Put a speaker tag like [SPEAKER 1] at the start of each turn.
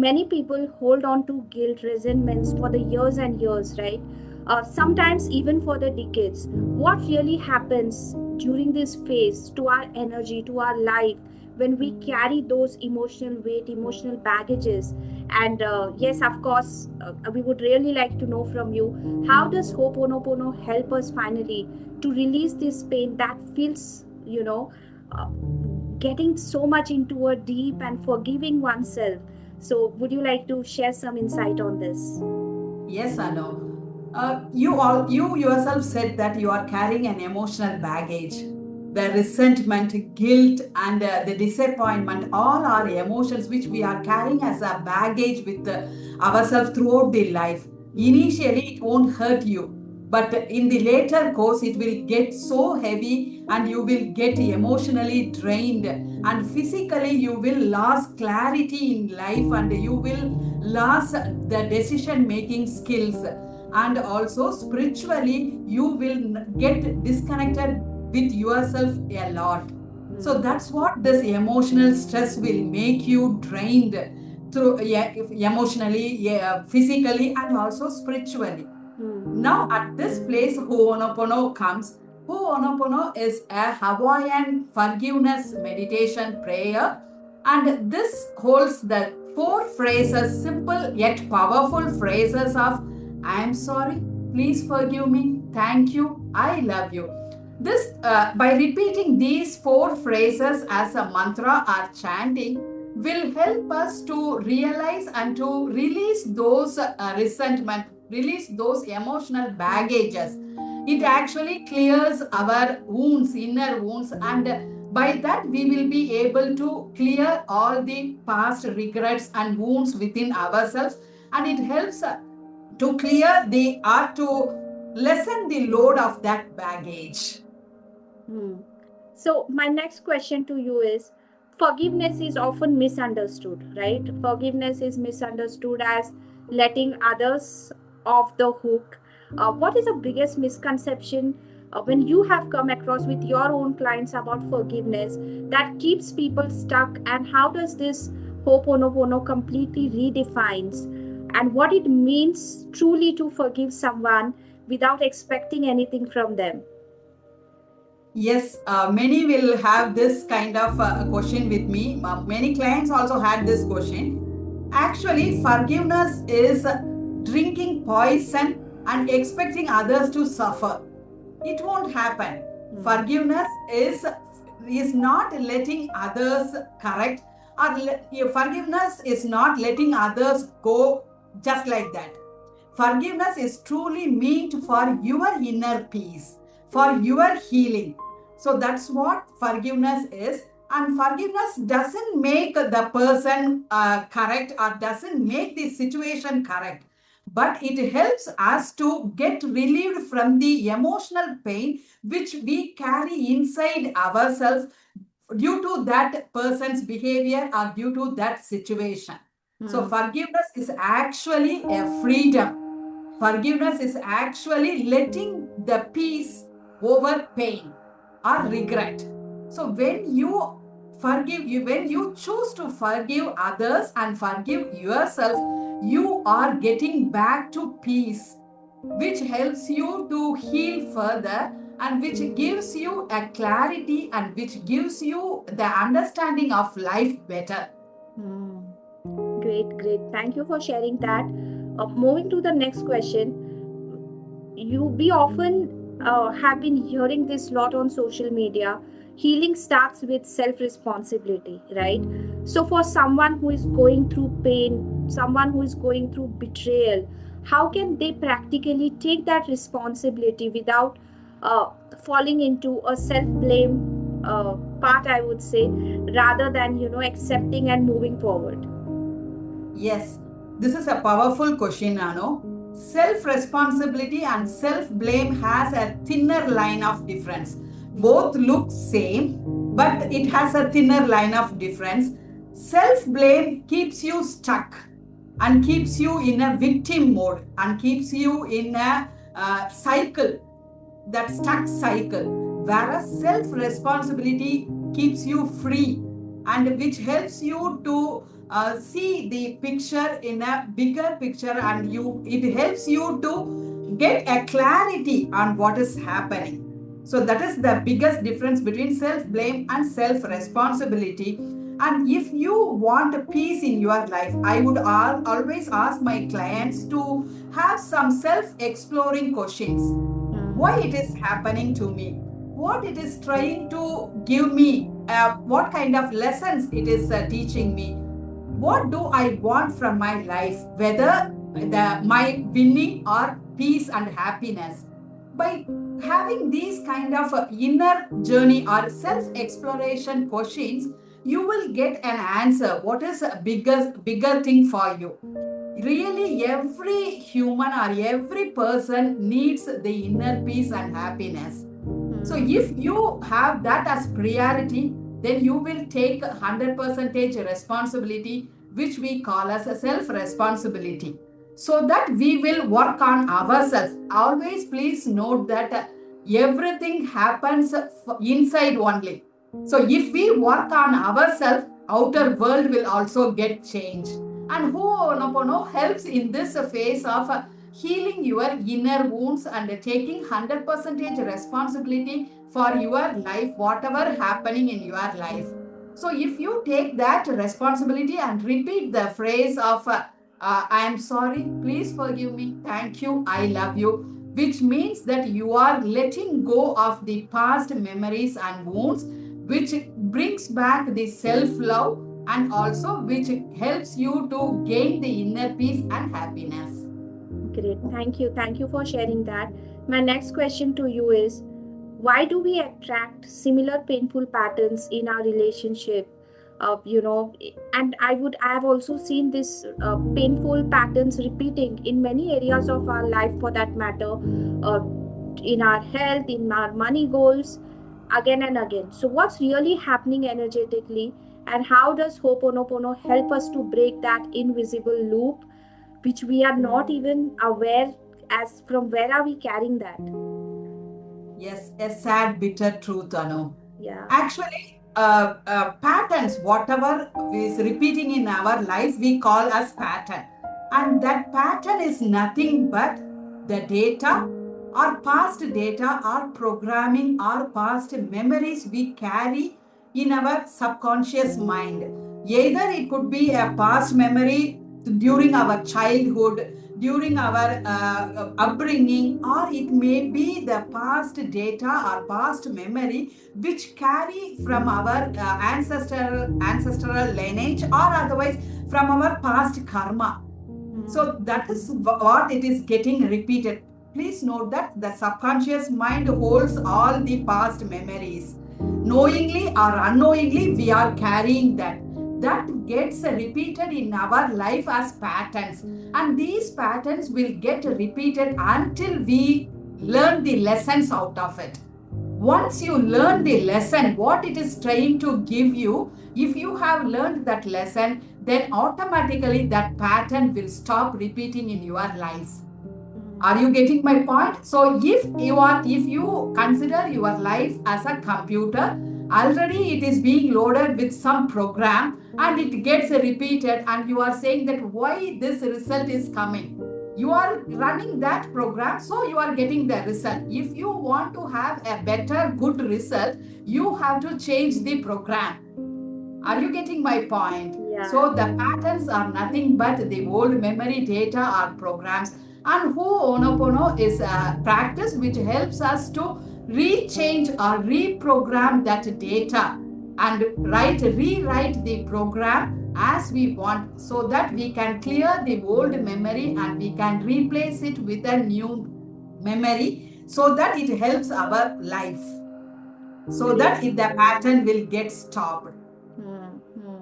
[SPEAKER 1] Many people hold on to guilt, resentments for the years and years, right? Sometimes even for the decades. What really happens during this phase to our energy, to our life, when we carry those emotional weight, emotional baggages? And yes, of course, we would really like to know from you, how does Ho'oponopono help us finally to release this pain that feels, uh, getting so much into a deep and forgiving oneself? So, would you like to share some insight on this?
[SPEAKER 2] Yes, Anu. You yourself said that you are carrying an emotional baggage. The resentment, guilt, and the disappointment, all are emotions which we are carrying as a baggage with ourselves throughout the life. Initially, it won't hurt you, but in the later course, it will get so heavy and you will get emotionally drained, and physically, you will lose clarity in life and you will lose the decision making skills, and also spiritually you will get disconnected with yourself a lot. So that's what this emotional stress will make you drained through, yeah, emotionally, yeah, physically, and also spiritually. Now, at this place, Ho'oponopono comes. Ho'oponopono is a Hawaiian forgiveness meditation prayer, and this holds the four phrases, simple yet powerful phrases of I am sorry, please forgive me, thank you, I love you. This, by repeating these four phrases as a mantra or chanting, will help us to realize and to release those resentment, release those emotional baggages. It actually clears our wounds, inner wounds, and by that we will be able to clear all the past regrets and wounds within ourselves, and it helps to clear the or to lessen the load of that baggage.
[SPEAKER 1] Hmm. So, my next question to you is, forgiveness is often misunderstood, right? Forgiveness is misunderstood as letting others off the hook. What is the biggest misconception when you have come across with your own clients about forgiveness that keeps people stuck, and how does this Ho'oponopono completely redefines and what it means truly to forgive someone without expecting anything from them?
[SPEAKER 2] Yes, many will have this kind of question with me. Many clients also had this question. Actually, forgiveness is drinking poison and expecting others to suffer. It won't happen. Forgiveness is not letting others correct, or forgiveness is not letting others go just like that. Forgiveness is truly meant for your inner peace, for your healing. So that's what forgiveness is. And forgiveness doesn't make the person correct or doesn't make the situation correct, but it helps us to get relieved from the emotional pain which we carry inside ourselves due to that person's behavior or due to that situation. So, forgiveness is actually a freedom. Forgiveness is actually letting the peace over pain or regret. So when you when you choose to forgive others and forgive yourself, you are getting back to peace, which helps you to heal further and which gives you a clarity and which gives you the understanding of life better.
[SPEAKER 1] Hmm. Great, great. Thank you for sharing that. Moving to the next question, we often have been hearing this lot on social media. Healing starts with self responsibility, right? So, for someone who is going through pain, someone who is going through betrayal, how can they practically take that responsibility without uh, falling into a self blame part, I would say, rather than accepting and moving forward?
[SPEAKER 2] Yes, this is a powerful question, Ano. Self responsibility and self blame has a thinner line of difference. Both look same, but it has a thinner line of difference. Self blame keeps you stuck and keeps you in a victim mode and keeps you in a cycle, that stuck cycle, whereas self responsibility keeps you free and which helps you to see the picture in a bigger picture, and it helps you to get a clarity on what is happening. So that is the biggest difference between self blame and self responsibility. And if you want peace in your life, I would always ask my clients to have some self exploring questions. Why it is happening to me, what it is trying to give me, what kind of lessons it is teaching me, what do I want from my life, whether my winning or peace and happiness. By having these kind of inner journey or self exploration questions, you will get an answer what is a bigger thing for you. Really, every human or every person needs the inner peace and happiness. So if you have that as priority, then you will take 100% responsibility, which we call as a self-responsibility. So that we will work on ourselves. Always please note that everything happens inside only. So if we work on ourselves, outer world will also get changed. And Ho'oponopono helps in this phase of healing your inner wounds and taking 100% responsibility for your life, whatever happening in your life. So if you take that responsibility and repeat the phrase of I am sorry, please forgive me, thank you, I love you, which means that you are letting go of the past memories and wounds, which brings back the self love, and also which helps you to gain the inner peace and happiness.
[SPEAKER 1] Great. Thank you. Thank you for sharing that. My next question to you is, why do we attract similar painful patterns in our relationship? And I have also seen this painful patterns repeating in many areas of our life, for that matter, uh, in our health, in our money goals, again and again. So, what's really happening energetically, and how does Ho'oponopono help us to break that invisible loop, which we are not even aware as from where are we carrying that?
[SPEAKER 2] Yes, a sad, bitter truth, Anu.
[SPEAKER 1] Yeah.
[SPEAKER 2] Actually, patterns, whatever is repeating in our life, we call as pattern. And that pattern is nothing but the data, or past data, or programming, or past memories we carry in our subconscious mind. Either it could be a past memory during our childhood, during our upbringing, or it may be the past data or past memory which carry from our ancestral lineage, or otherwise from our past karma. So that is what it is getting repeated. Please note that the subconscious mind holds all the past memories. Knowingly or unknowingly, we are carrying that. That gets repeated in our life as patterns. And these patterns will get repeated until we learn the lessons out of it. Once you learn the lesson, what it is trying to give you, if you have learned that lesson, then automatically that pattern will stop repeating in your life. Are you getting my point? So if you consider your life as a computer, already it is being loaded with some program and it gets repeated, and you are saying that why this result is coming. You are running that program, so you are getting the result. If you want to have a better, good result, you have to change the program. Are you getting my point?
[SPEAKER 1] Yeah.
[SPEAKER 2] So the patterns are nothing but the old memory data or programs. And Ho'oponopono is a practice which helps us to rechange or reprogram that data and rewrite the program as we want, so that we can clear the old memory and we can replace it with a new memory, so that it helps our life, so
[SPEAKER 1] Great.
[SPEAKER 2] that the pattern will get stopped.
[SPEAKER 1] Hmm.